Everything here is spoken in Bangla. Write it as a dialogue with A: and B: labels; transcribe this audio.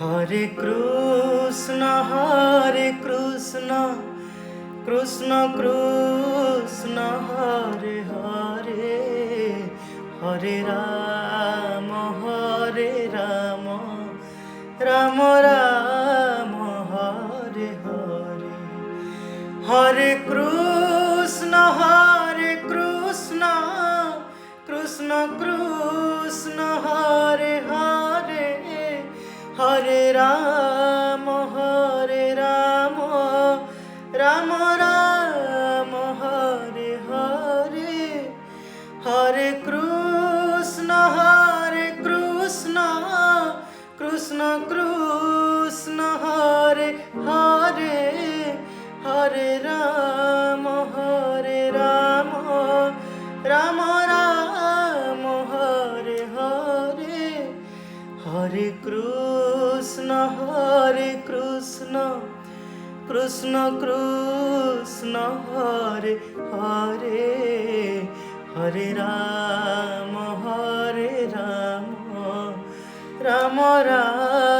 A: হরে কৃষ্ণ হরে কৃষ্ণ কৃষ্ণ কৃষ্ণ হরে হরে হরে রাম রাম রাম হরে হরে হরে কৃষ্ণ কৃষ্ণ কৃষ্ণ হরে হরে হরে রাম রাম রাম হরে হরে হরে কৃষ্ণ কৃষ্ণ কৃষ্ণ হরে হরে হরে রাম রাম রাম হরে হরে হরে কৃষ্ণ কৃষ্ণ কৃষ্ণ হরে হরে হরে রাম রাম রাম